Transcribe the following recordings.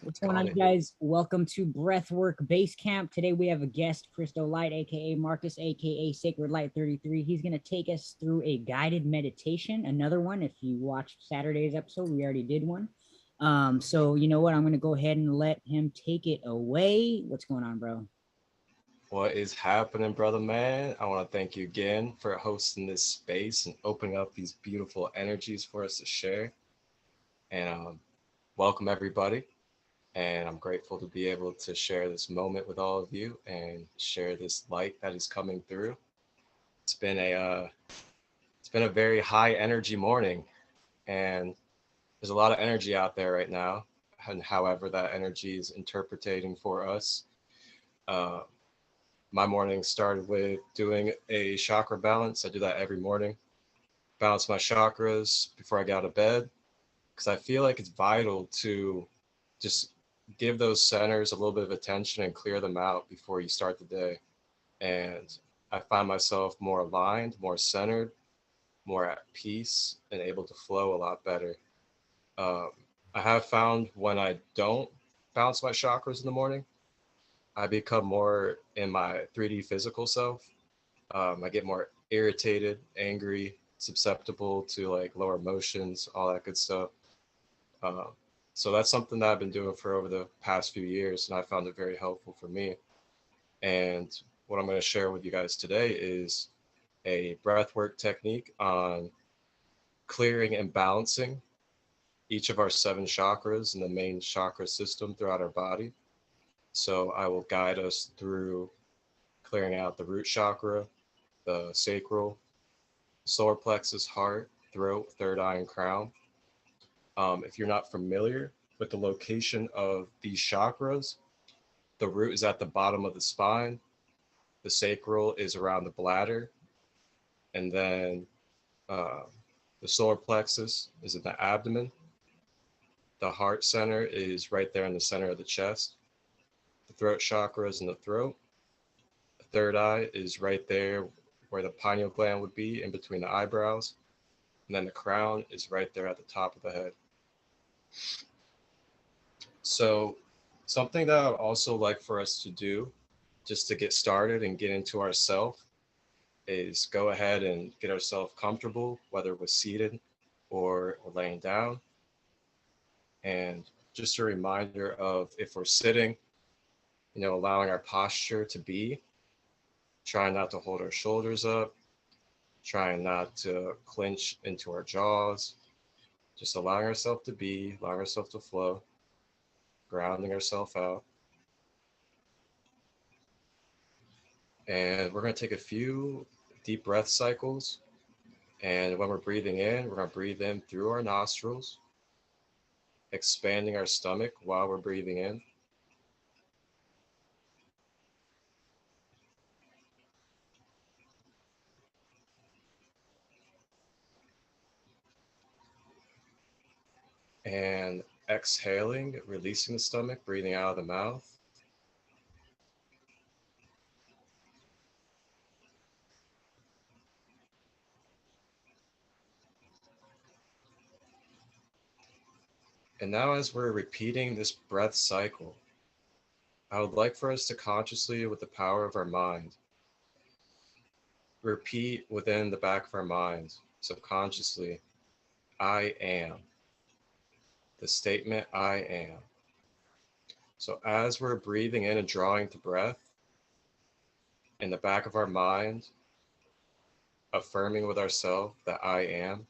What's going Got on, you it. guys? Welcome to Breathwork Base Camp. Today we have a guest, Christolight, aka Marcus, aka Sacred Light 33. He's going to take us through a guided meditation. Another one. If you watched Saturday's episode, we already did one. So you know what? I'm going to go ahead and let him take it away. What's going on, bro? What is happening, brother man? I want to thank you again for hosting this space and opening up these beautiful energies for us to share. And welcome, everybody. And I'm grateful to be able to share this moment with all of you and share this light that is coming through. It's been a it's been a very high energy morning, and there's a lot of energy out there right now. And however that energy is interpreting for us, uh, my morning started with doing a chakra balance. I do that every morning. Balance my chakras before I get out of bed because I feel like it's vital to just give those centers a little bit of attention and clear them out before you start the day. And I find myself more aligned, more centered, more at peace, and able to flow a lot better. Um, I have found when I don't balance my chakras in the morning, I become more in my 3D physical self. I get more irritated, angry, susceptible to like lower emotions, all that good stuff. Uh, so that's something that I've been doing for over the past few years, and I found it very helpful for me. And what I'm going to share with you guys today is a breathwork technique on clearing and balancing each of our seven chakras in the main chakra system throughout our body. So I will guide us through clearing out the root chakra, the sacral, solar plexus, heart, throat, third eye, and crown. If you're not familiar with the location of these chakras, the root is at the bottom of the spine, the sacral is around the bladder, and then uh, the solar plexus is in the abdomen. The heart center is right there in the center of the chest. The throat chakra is in the throat. The third eye is right there where the pineal gland would be in between the eyebrows. And then the crown is right there at the top of the head. So, something that I would also like for us to do just to get started and get into ourself is go ahead and get ourselves comfortable, whether we're seated or laying down. And just a reminder of if we're sitting, allowing our posture to be, trying not to hold our shoulders up, trying not to clench into our jaws, just allowing ourselves to be, allowing ourselves to flow, grounding ourselves out. And we're going to take a few deep breath cycles. And when we're breathing in, we're going to breathe in through our nostrils, expanding our stomach while we're breathing in. And exhaling, releasing the stomach, breathing out of the mouth. And now, as we're repeating this breath cycle, I would like for us to consciously, with the power of our mind, repeat within the back of our minds, subconsciously, I am. The statement, I am. So, as we're breathing in and drawing the breath, in the back of our mind, affirming with ourselves that I am,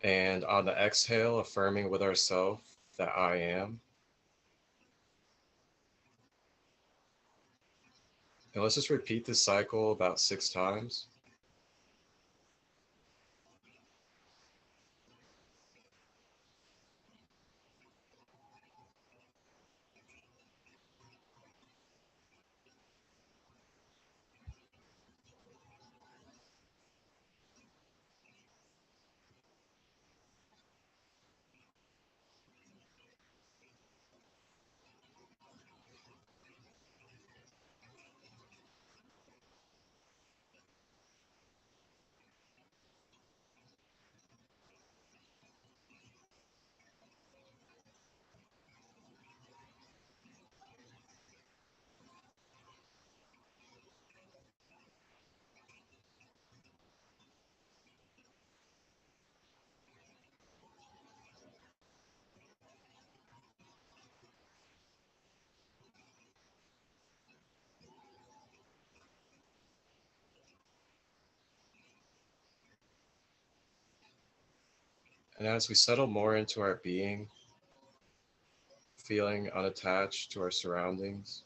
and on the exhale, affirming with ourselves that I am. And let's just repeat this cycle about 6 times. And as we settle more into our being, feeling unattached to our surroundings,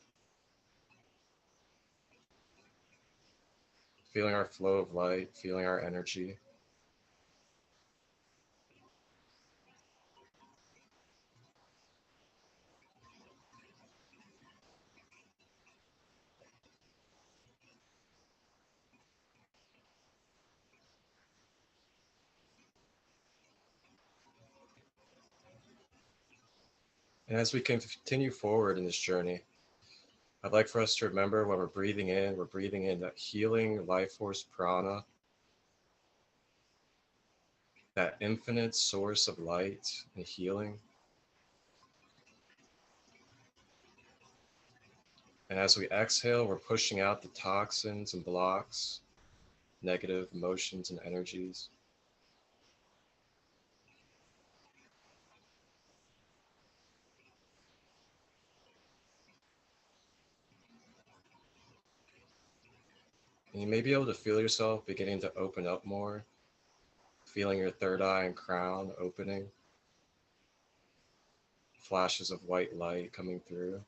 feeling our flow of light, feeling our energy, and as we continue forward in this journey, I'd like for us to remember when we're breathing in that healing life force prana, that infinite source of light and healing. And as we exhale, we're pushing out the toxins and blocks, negative emotions and energies. And you may be able to feel yourself beginning to open up more, feeling your third eye and crown opening, flashes of white light coming through.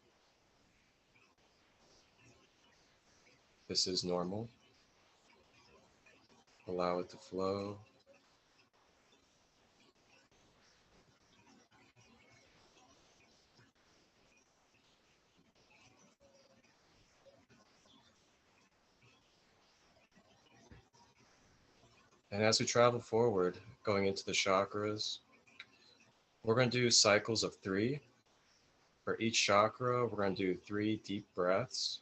This is normal. Allow it to flow. And as we travel forward, going into the chakras, we're going to do cycles of 3. For each chakra, we're going to do 3 deep breaths,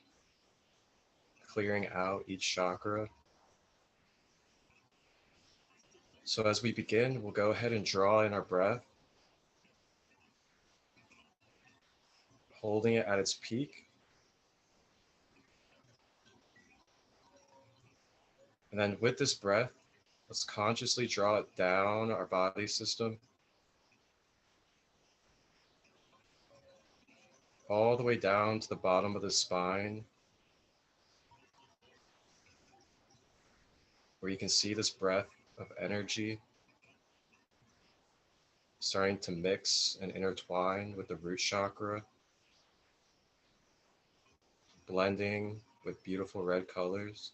clearing out each chakra. So as we begin, we'll go ahead and draw in our breath, holding it at its peak. And then with this breath, let's consciously draw it down our body system, all the way down to the bottom of the spine, where you can see this breath of energy starting to mix and intertwine with the root chakra, blending with beautiful red colors.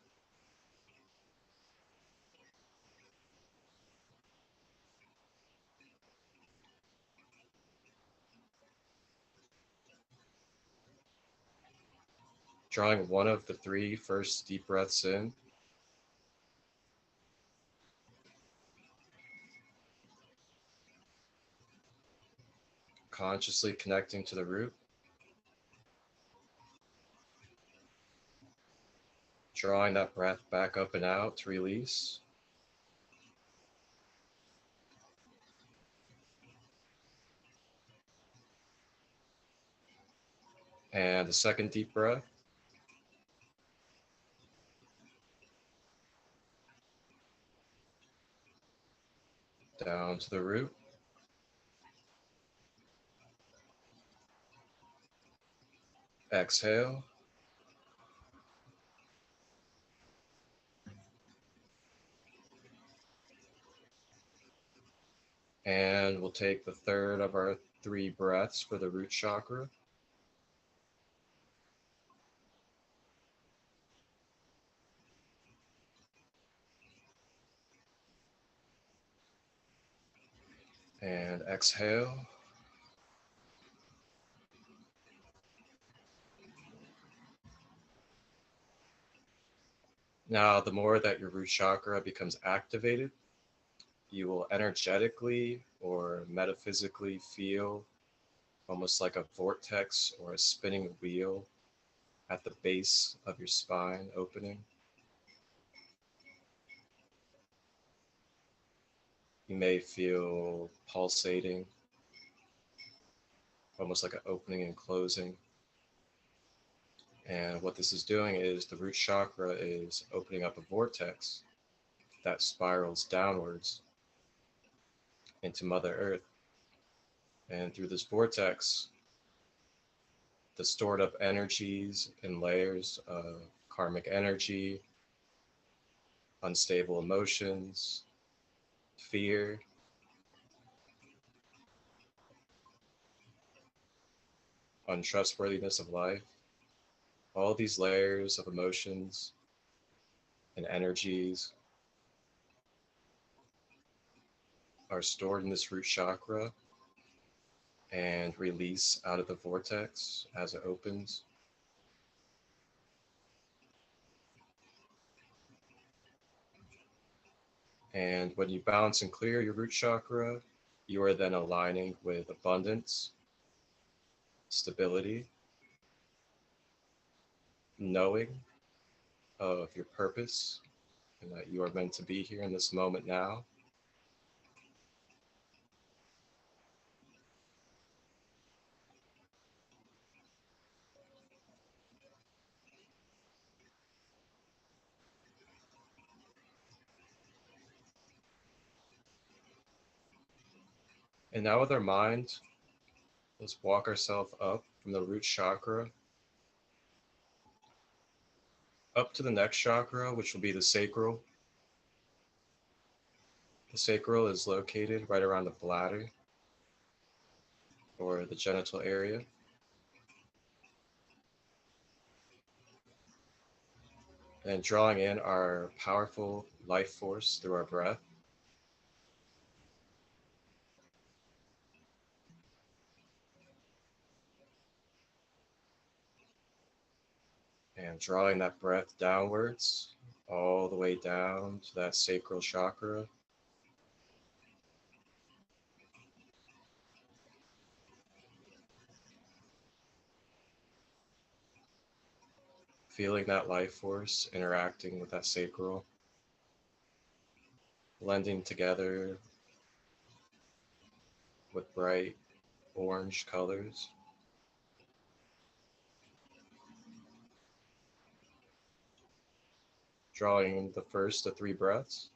Drawing one of the 3 first deep breaths in, consciously connecting to the root, drawing that breath back up and out to release. And the second deep breath, down to the root. Exhale. And we'll take the third of our 3 breaths for the root chakra. And exhale. Now, the more that your root chakra becomes activated, you will energetically or metaphysically feel almost like a vortex or a spinning wheel at the base of your spine opening. You may feel pulsating, almost like an opening and closing. And what this is doing is the root chakra is opening up a vortex that spirals downwards into Mother Earth. And through this vortex, the stored up energies and layers of karmic energy, unstable emotions, fear, untrustworthiness of life, all these layers of emotions and energies are stored in this root chakra and release out of the vortex as it opens. And when you balance and clear your root chakra, you are then aligning with abundance, stability, knowing of your purpose, and that you are meant to be here in this moment now. And now with our mind, let's walk ourselves up from the root chakra up to the next chakra, which will be the sacral. The sacral is located right around the bladder or the genital area. And drawing in our powerful life force through our breath. And drawing that breath downwards, all the way down to that sacral chakra. Feeling that life force interacting with that sacral, blending together with bright orange colors. Drawing the first of 3 breaths.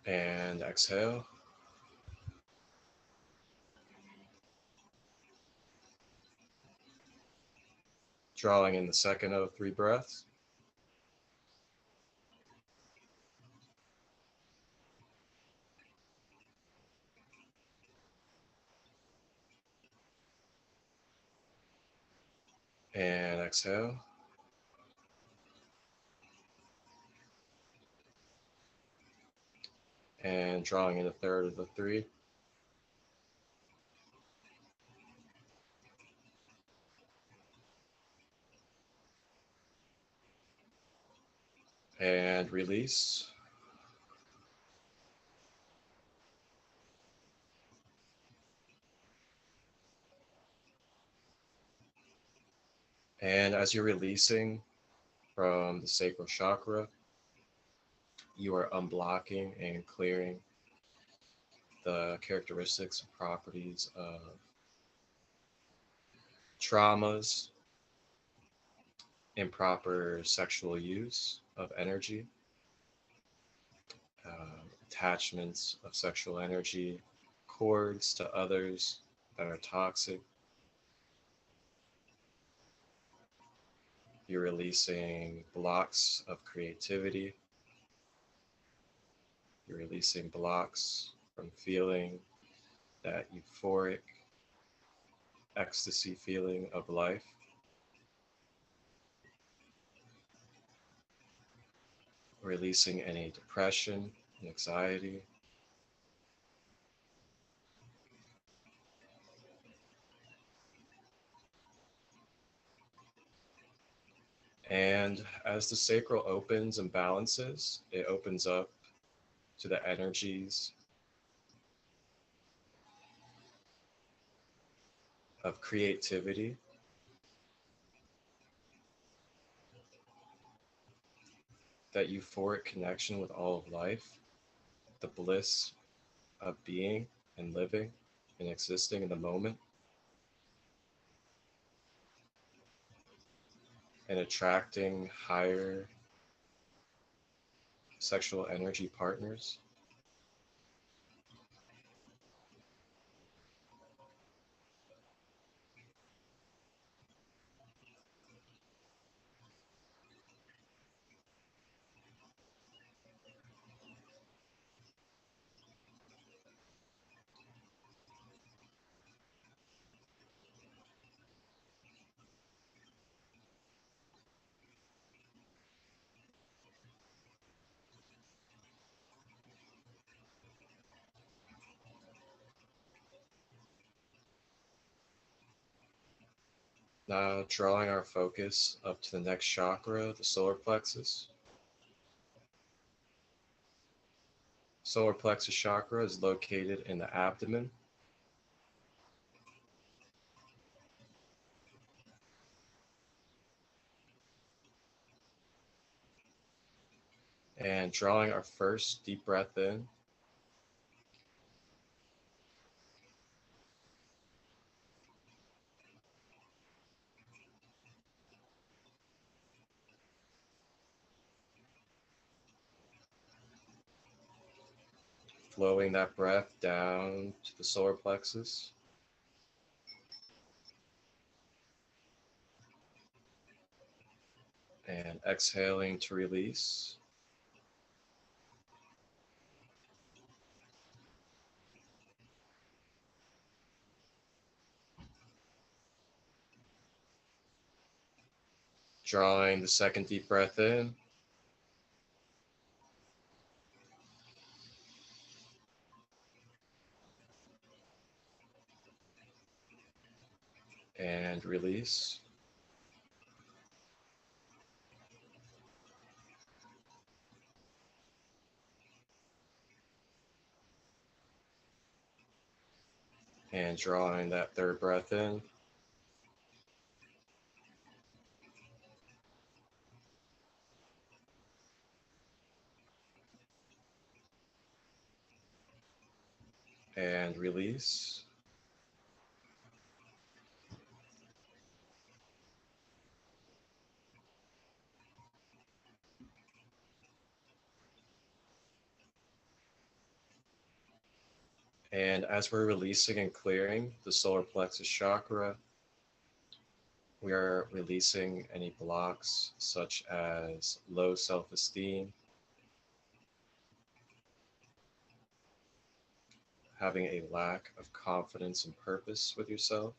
And exhale. Drawing in the second of 3 breaths. And exhale. And drawing in the third of the 3. And release. And as you're releasing from the sacral chakra, you are unblocking and clearing the characteristics and properties of traumas, improper sexual use of energy, attachments of sexual energy, cords to others that are toxic. You're releasing blocks of creativity. You're releasing blocks from feeling that euphoric ecstasy feeling of life. Releasing any depression, anxiety. And as the sacral opens and balances, it opens up to the energies of creativity, that euphoric connection with all of life, the bliss of being and living and existing in the moment, and attracting higher sexual energy partners. Now drawing our focus up to the next chakra, the solar plexus. Solar plexus chakra is located in the abdomen. And drawing our first deep breath in. Flowing that breath down to the solar plexus. And exhaling to release. Drawing the second deep breath in. And release. And drawing that third breath in. And release. And as we're releasing and clearing the solar plexus chakra, we are releasing any blocks such as low self-esteem, having a lack of confidence and purpose with yourself,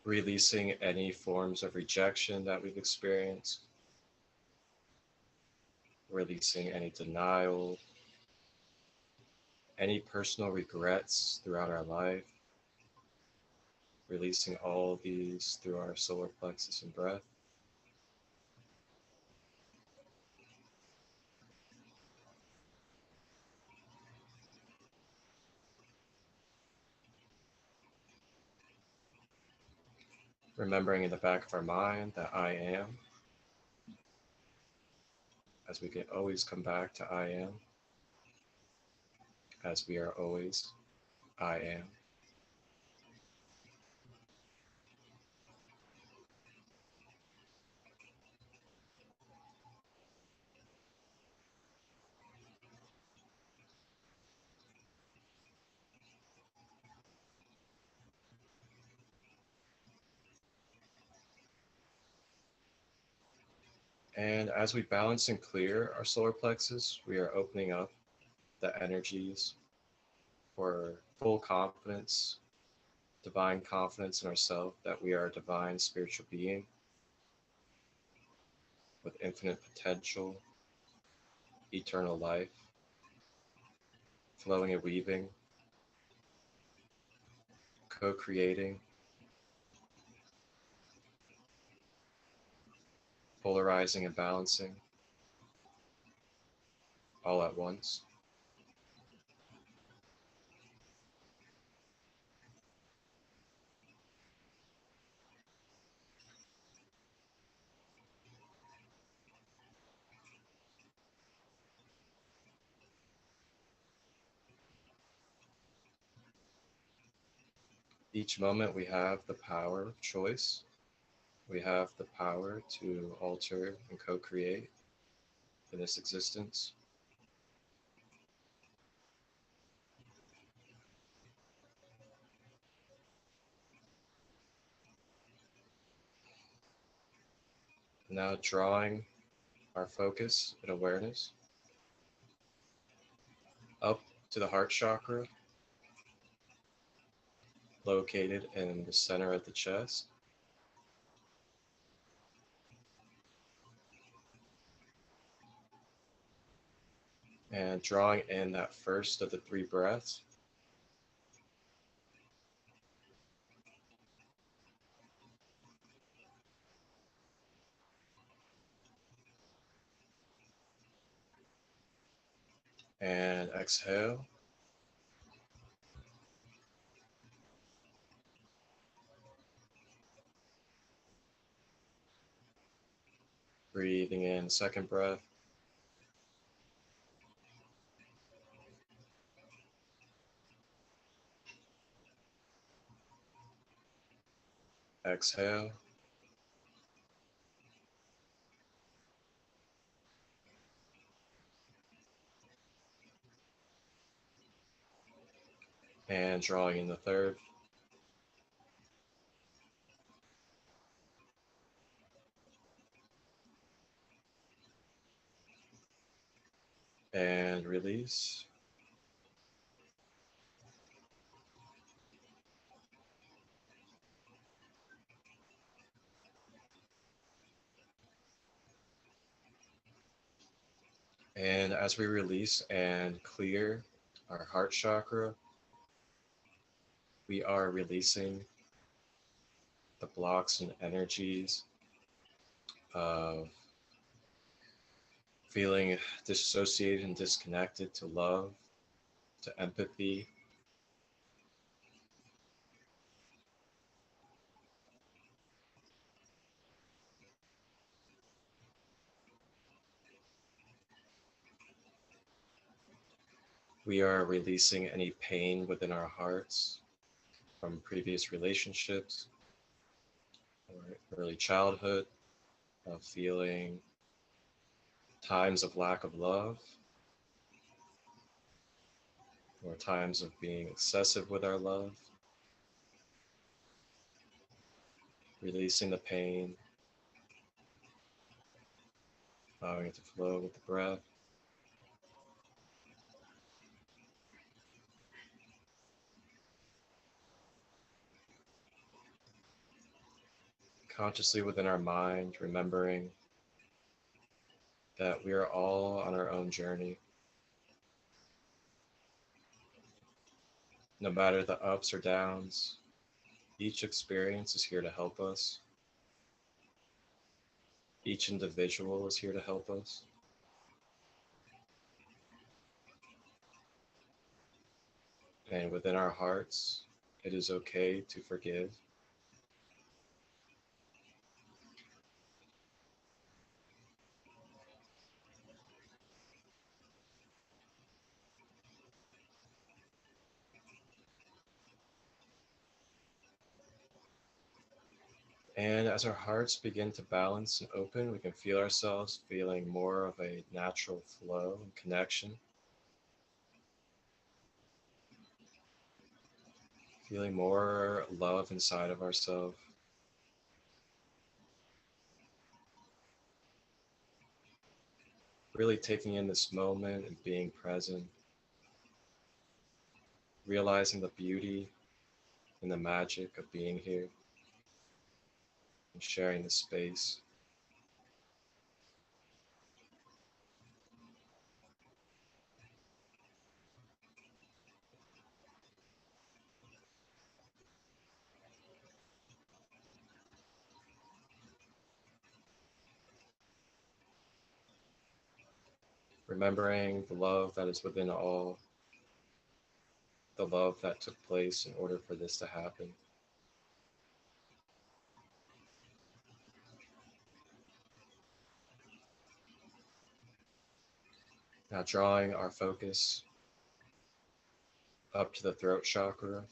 releasing any forms of rejection that we've experienced, releasing any denial, any personal regrets throughout our life, releasing all of these through our solar plexus and breath. Remembering in the back of our mind that I am, as we can always come back to I am, as we are always I am. And as we balance and clear our solar plexus, we are opening up the energies for full confidence, divine confidence in ourselves that we are a divine spiritual being with infinite potential, eternal life, flowing and weaving, co-creating, polarizing and balancing all at once. Each moment we have the power of choice. We have the power to alter and co-create in this existence. Now drawing our focus and awareness up to the heart chakra, located in the center of the chest. And drawing in that first of the three breaths. And exhale. Breathing in second breath. Exhale. And drawing in the third. And release. And as we release and clear our heart chakra, we are releasing the blocks and energies of feeling dissociated and disconnected to love, to empathy. We are releasing any pain within our hearts from previous relationships or early childhood, of feeling times of lack of love or times of being excessive with our love, releasing the pain, allowing it to flow with the breath. Consciously within our mind, remembering that we are all on our own journey. No matter the ups or downs, each experience is here to help us. Each individual is here to help us. And within our hearts, it is okay to forgive. And as our hearts begin to balance and open, we can feel ourselves feeling more of a natural flow and connection, feeling more love inside of ourselves. Really taking in this moment and being present, realizing the beauty and the magic of being here and sharing the space. Remembering the love that is within all, the love that took place in order for this to happen. Now drawing our focus up to the throat chakra,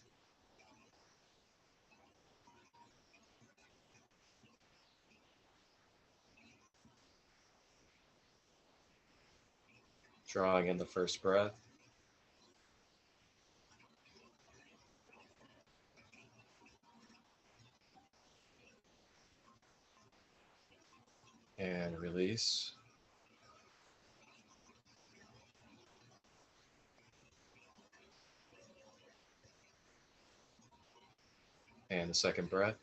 drawing in the first breath, and release. And the second breath,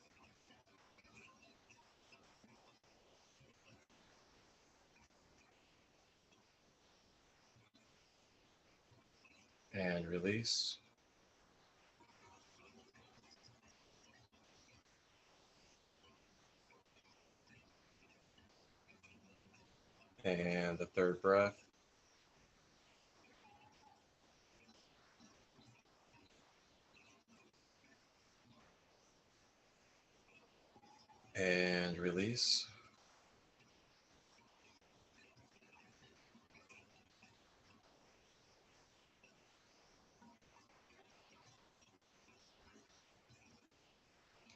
And release. And the third breath. And release.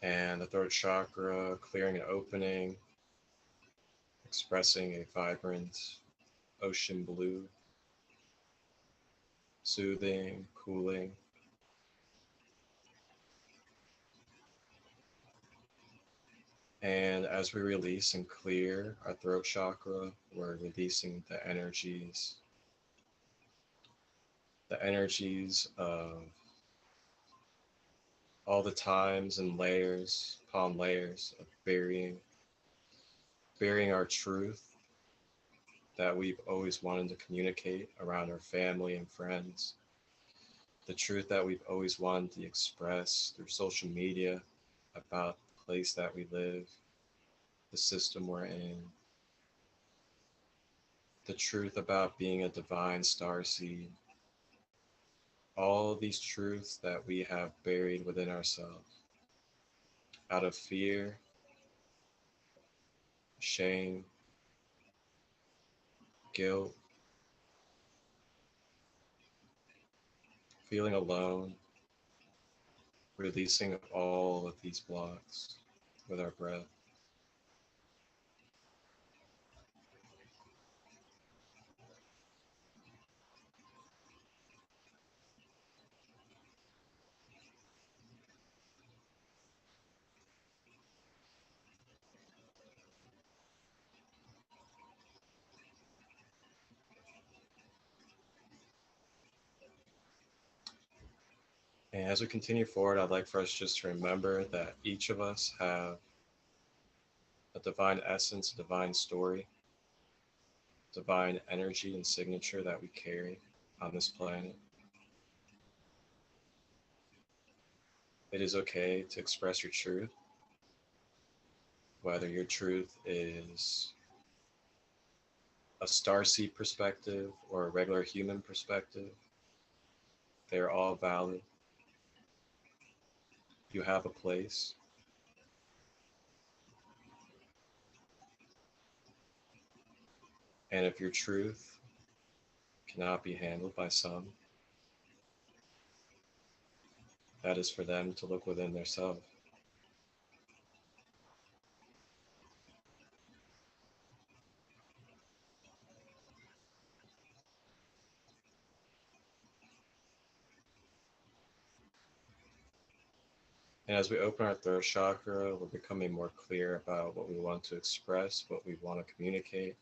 And the throat chakra, clearing and opening, expressing a vibrant ocean blue, soothing, cooling. And as we release and clear our throat chakra, we're releasing the energies of all the times and layers upon layers of burying our truth that we've always wanted to communicate around our family and friends, the truth that we've always wanted to express through social media about the place that we live, the system we're in, the truth about being a divine star seed, all these truths that we have buried within ourselves out of fear, shame, guilt, feeling alone, releasing all of these blocks with our breath. And as we continue forward, I'd like for us just to remember that each of us have a divine essence, a divine story, divine energy and signature that we carry on this planet. It is okay to express your truth, whether your truth is a starseed perspective or a regular human perspective. They're all valid. You have a place. And if your truth cannot be handled by some, that is for them to look within their self. And as we open our throat chakra, we're becoming more clear about what we want to express, what we want to communicate.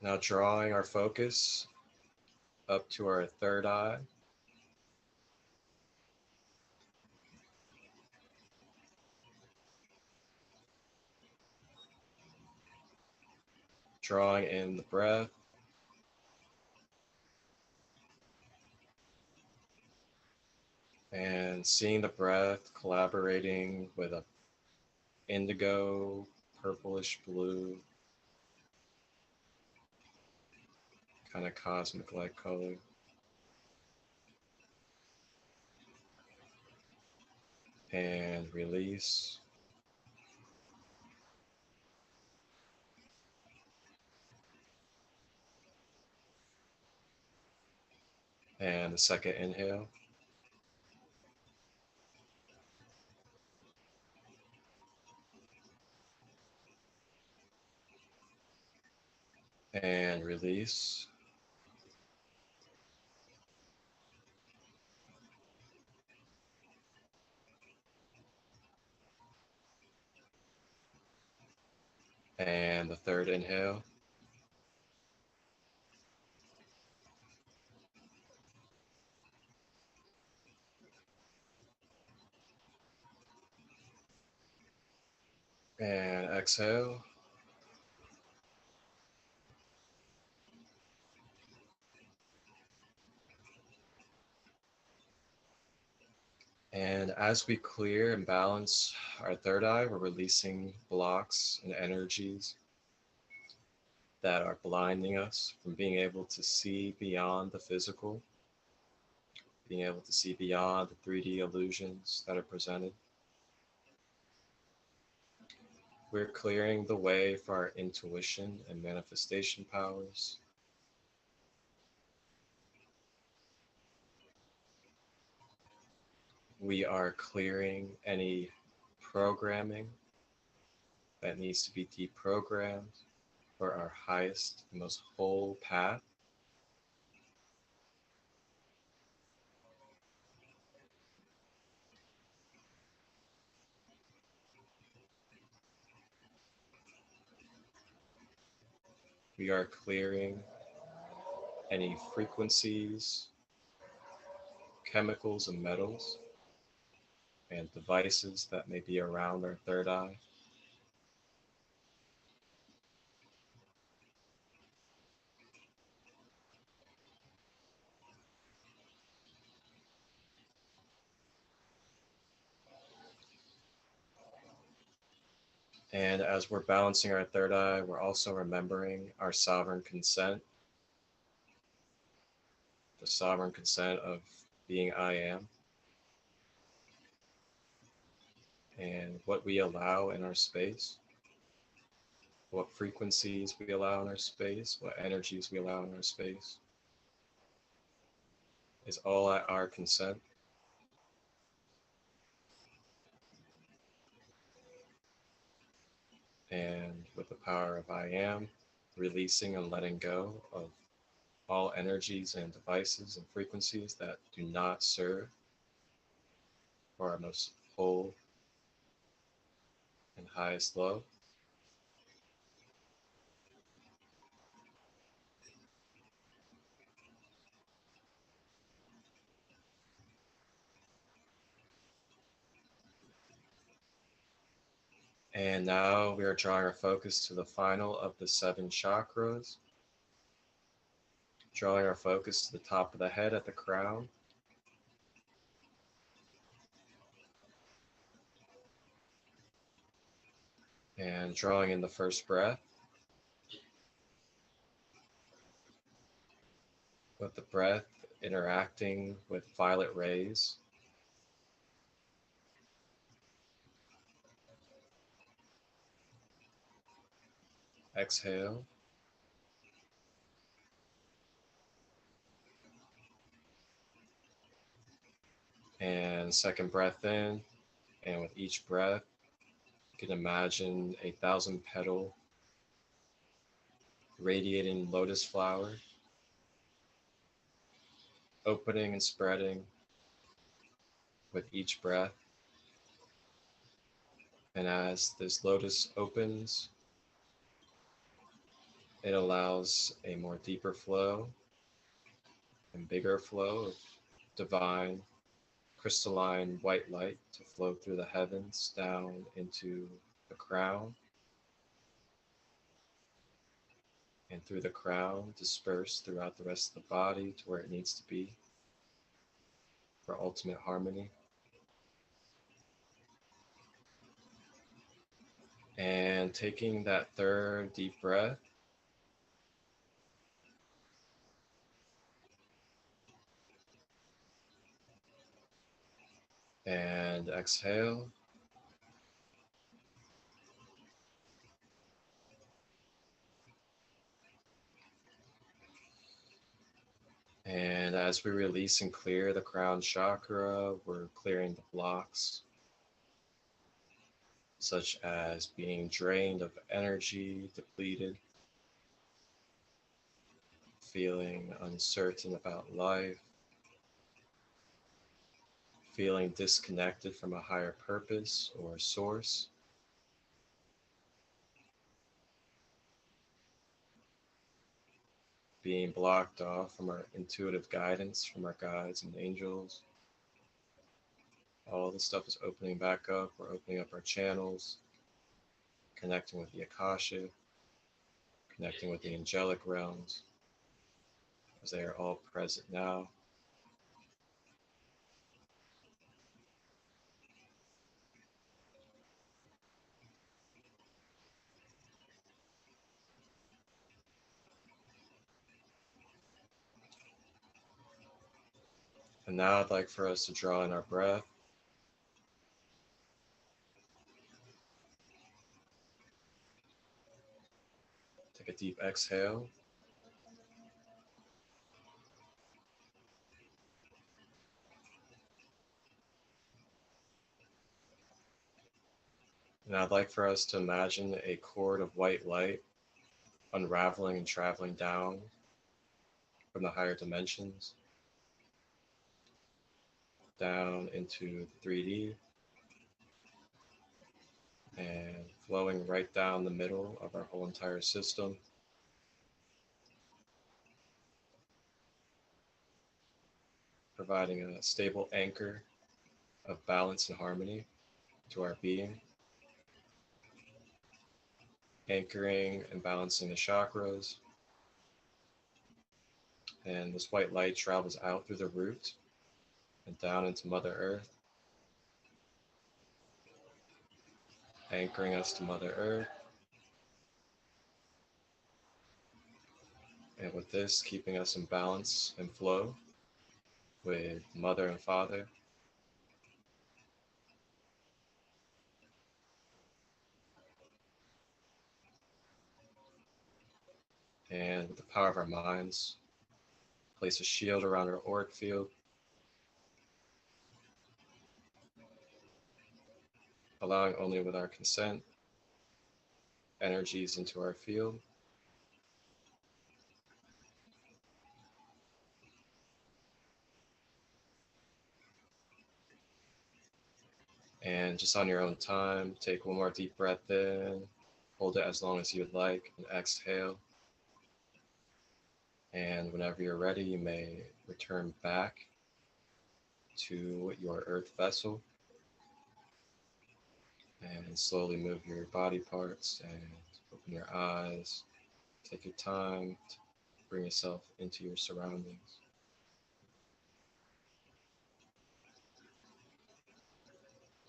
Now drawing our focus up to our third eye. Drawing in the breath. And seeing the breath collaborating with a indigo, purplish blue, kind of cosmic like color. And release. And the second inhale. And release. And the third inhale. And exhale. And as we clear and balance our third eye, we're releasing blocks and energies that are blinding us from being able to see beyond the physical, being able to see beyond the 3D illusions that are presented. We're clearing the way for our intuition and manifestation powers. We are clearing any programming that needs to be deprogrammed for our highest, most whole path. We are clearing any frequencies, chemicals, and metals and devices that may be around our third eye. And as we're balancing our third eye, we're also remembering our sovereign consent, the sovereign consent of being I am, and what we allow in our space, what frequencies we allow in our space, what energies we allow in our space, is all at our consent. And with the power of I am, releasing and letting go of all energies and devices and frequencies that do not serve for our most whole and highest love. And now we are drawing our focus to the final of the seven chakras, drawing our focus to the top of the head at the crown. And drawing in the first breath, with the breath interacting with violet rays. Exhale. And second breath in. And with each breath, you can imagine a 1,000 petal radiating lotus flower, opening and spreading with each breath. And as this lotus opens, it allows a more deeper flow and bigger flow of divine crystalline white light to flow through the heavens down into the crown, and through the crown disperse throughout the rest of the body to where it needs to be for ultimate harmony. And taking that third deep breath, and exhale. And as we release and clear the crown chakra, we're clearing the blocks, such as being drained of energy, depleted, feeling uncertain about life, feeling disconnected from a higher purpose or source, being blocked off from our intuitive guidance from our guides and angels. All this stuff is opening back up. We're opening up our channels. connecting with the Akasha, connecting with the angelic realms, as they are all present now. And now I'd like for us to draw in our breath. Take a deep exhale. And I'd like for us to imagine a cord of white light unraveling and traveling down from the higher dimensions down into 3D and flowing right down the middle of our whole entire system, providing a stable anchor of balance and harmony to our being, anchoring and balancing the chakras. And this white light travels out through the root and down into Mother Earth, anchoring us to Mother Earth. And with this, keeping us in balance and flow with Mother and Father. And with the power of our minds, place a shield around our auric field, allowing only with our consent energies into our field. And just on your own time, take one more deep breath in, hold it as long as you would like, and exhale. And whenever you're ready, you may return back to your earth vessel and slowly move your body parts and open your eyes. Take your time to bring yourself into your surroundings.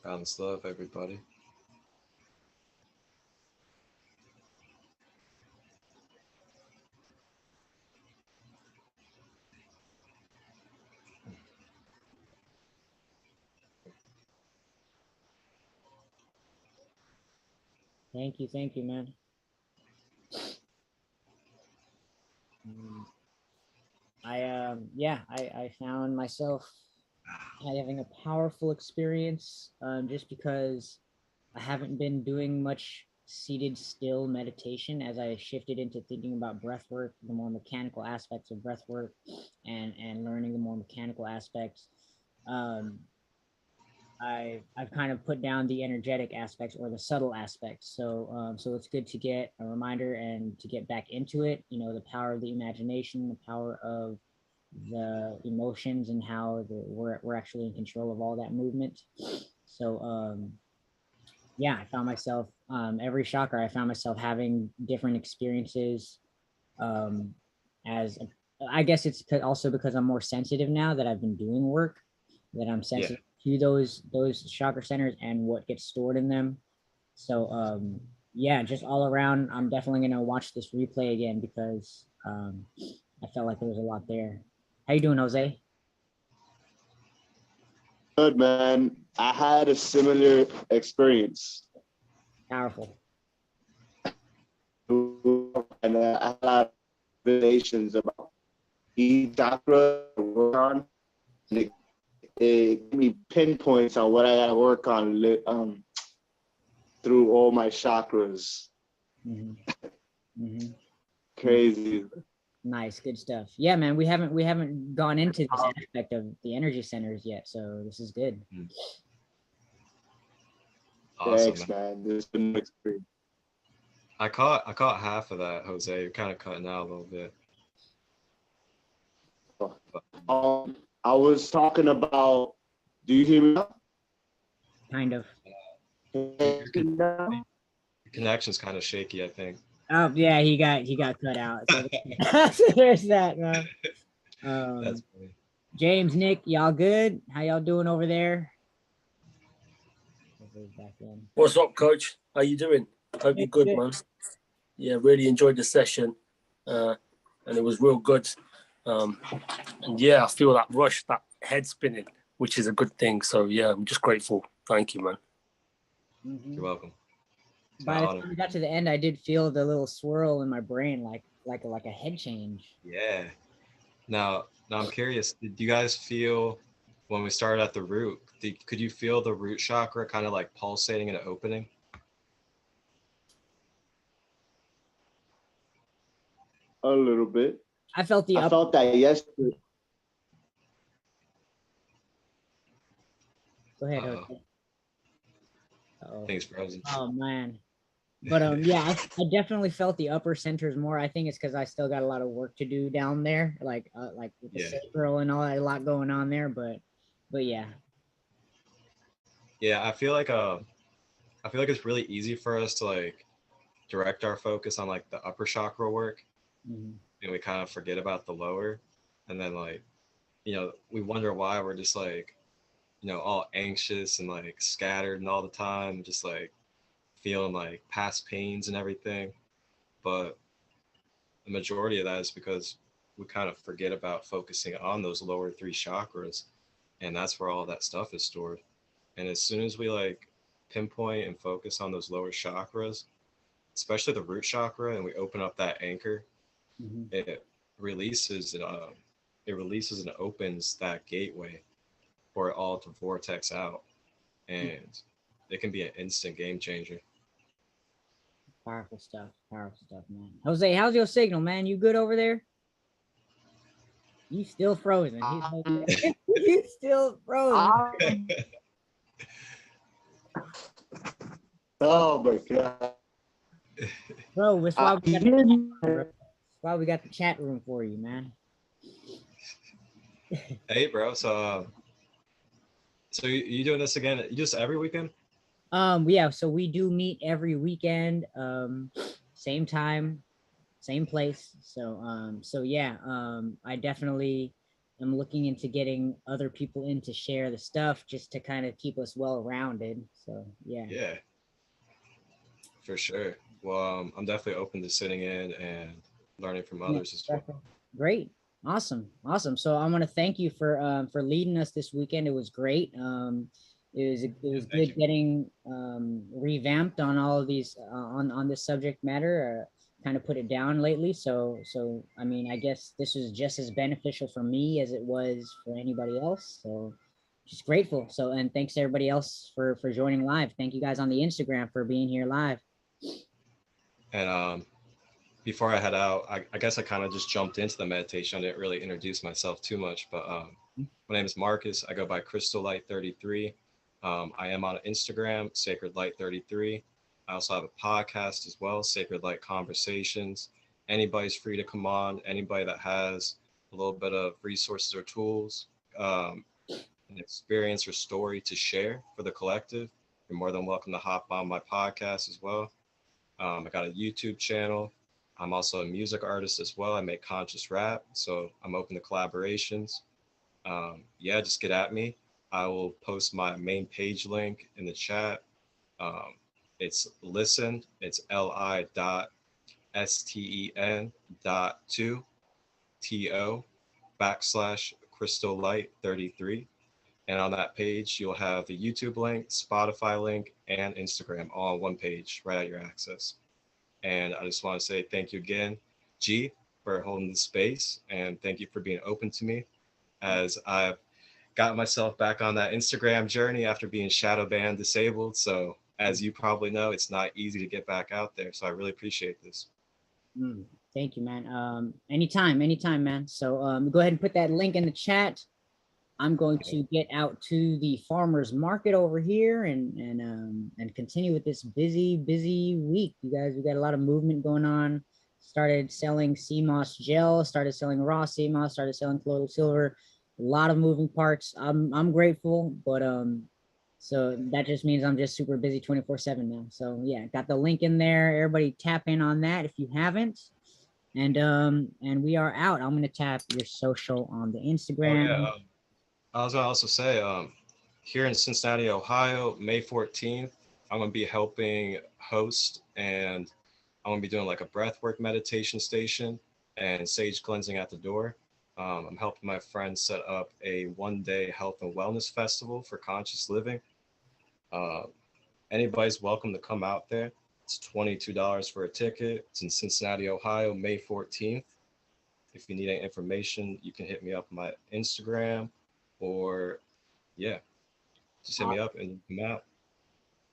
Balance love, everybody. Thank you, man. I found myself having a powerful experience just because I haven't been doing much seated still meditation as I shifted into thinking about breath work, the more mechanical aspects of breath work, and learning the more mechanical aspects. Um, I've kind of put down the energetic aspects or the subtle aspects. So it's good to get a reminder and to get back into it. You know, the power of the imagination, the power of the emotions, and how we're actually in control of all that movement. So yeah, I found myself every chakra. I found myself having different experiences. Um, as I guess it's also because I'm more sensitive now that I've been doing work, that I'm sensitive to those chakra centers and what gets stored in them. So yeah, just all around, I'm definitely gonna watch this replay again because I felt like there was a lot there. How you doing, Jose? Good, man. I had a similar experience. Powerful. And I had a lot of revelations about each chakra to work on. And it gave me pinpoints on what I got to work on through all my chakras. Mm-hmm. Mm-hmm. Crazy. Nice, good stuff. Yeah, man, we haven't gone into this aspect of the energy centers yet, so this is good. Awesome, Thanks, man. This has been an experience. I caught half of that, Jose. You're kind of cutting out a little bit. I was talking about. Do you hear me now? Kind of. The connection's kind of shaky, I think. Oh yeah, he got cut out. So, so there's that, man. That's funny. James, Nick, y'all good? How y'all doing over there? Back in. What's up, Coach? How you doing? Hope you're good, man. Yeah, really enjoyed the session, and it was real good. And yeah, I feel that rush, that head spinning, which is a good thing. So yeah, I'm just grateful. Thank you, man. You're welcome. By the time we got to the end, I did feel the little swirl in my brain, like a head change. Yeah. Now I'm curious. Did you guys feel when we started at the root? Could you feel the root chakra kind of like pulsating and opening? A little bit. I felt that yesterday. Go ahead. Uh-oh. Things frozen. Oh man. But yeah, I definitely felt the upper centers more. I think it's because I still got a lot of work to do down there, like with the sacral and all that, a lot going on there. But yeah. Yeah, I feel like it's really easy for us to like direct our focus on like the upper chakra work, and we kind of forget about the lower, and then like, we wonder why we're just like, all anxious and like scattered and all the time, just like feeling like past pains and everything. But the majority of that is because we kind of forget about focusing on those lower 3 chakras, and that's where all that stuff is stored. And as soon as we like pinpoint and focus on those lower chakras, especially the root chakra, and we open up that anchor, it releases and opens that gateway for it all to vortex out, and it can be an instant game changer. Powerful stuff, man. Jose, how's your signal, man? You good over there? You still frozen. You still frozen. Oh my god. Bro, that's why we got the chat room for you, man. Hey, bro. So you doing this again? You just every weekend? Yeah. So we do meet every weekend, same time, same place. So yeah. I definitely am looking into getting other people in to share the stuff, just to kind of keep us well rounded. So yeah. Yeah. For sure. Well, I'm definitely open to sitting in and learning from others as well. Great. Awesome. So I want to thank you for leading us this weekend. It was great. It was good getting revamped on all of these on this subject matter. Kind of put it down lately. So I mean, I guess this was just as beneficial for me as it was for anybody else. So just grateful. So, and thanks to everybody else for joining live. Thank you guys on the Instagram for being here live. And before I head out, I guess I kind of just jumped into the meditation. I didn't really introduce myself too much, but my name is Marcus. I go by Christolight 33. I am on Instagram, Sacred Light 33. I also have a podcast as well, Sacred Light Conversations. Anybody's free to come on. Anybody that has a little bit of resources or tools, an experience or story to share for the collective, you're more than welcome to hop on my podcast as well. I got a YouTube channel. I'm also a music artist as well. I make conscious rap, so I'm open to collaborations. Yeah, just get at me. I will post my main page link in the chat. It's listen. It's li.sten.to/Christolight33. And on that page, you'll have the YouTube link, Spotify link, and Instagram all on one page right at your access. And I just want to say thank you again, G, for holding the space. And thank you for being open to me as I've got myself back on that Instagram journey after being shadow banned, disabled. So as you probably know, it's not easy to get back out there. So I really appreciate this. Thank you, man. Anytime, man. So go ahead and put that link in the chat. I'm going to get out to the farmer's market over here and continue with this busy week. You guys, we got a lot of movement going on. Started selling sea moss gel, started selling raw sea moss, started selling colloidal silver. A lot of moving parts. I'm grateful, but So that just means I'm just super busy 24/7 now. So yeah, got the link in there. Everybody tap in on that if you haven't. And we are out. I'm gonna tap your social on the Oh Instagram. yeah. I was gonna also say, here in Cincinnati, Ohio, May 14th, I'm gonna be helping host, and I'm gonna be doing like a breathwork meditation station and sage cleansing at the door. I'm helping my friend set up a 1-day health and wellness festival for conscious living. Uh, Anybody's welcome to come out there. It's $22 for a ticket. It's in Cincinnati, Ohio, May 14th. If you need any information, you can hit me up on my Instagram, or yeah, just hit me up and come out.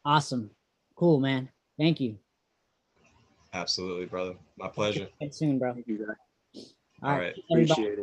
Awesome. Cool, man. Thank you. Absolutely, brother. My pleasure. Soon, bro. Thank you, guys. All All right. right. Everybody. Appreciate it.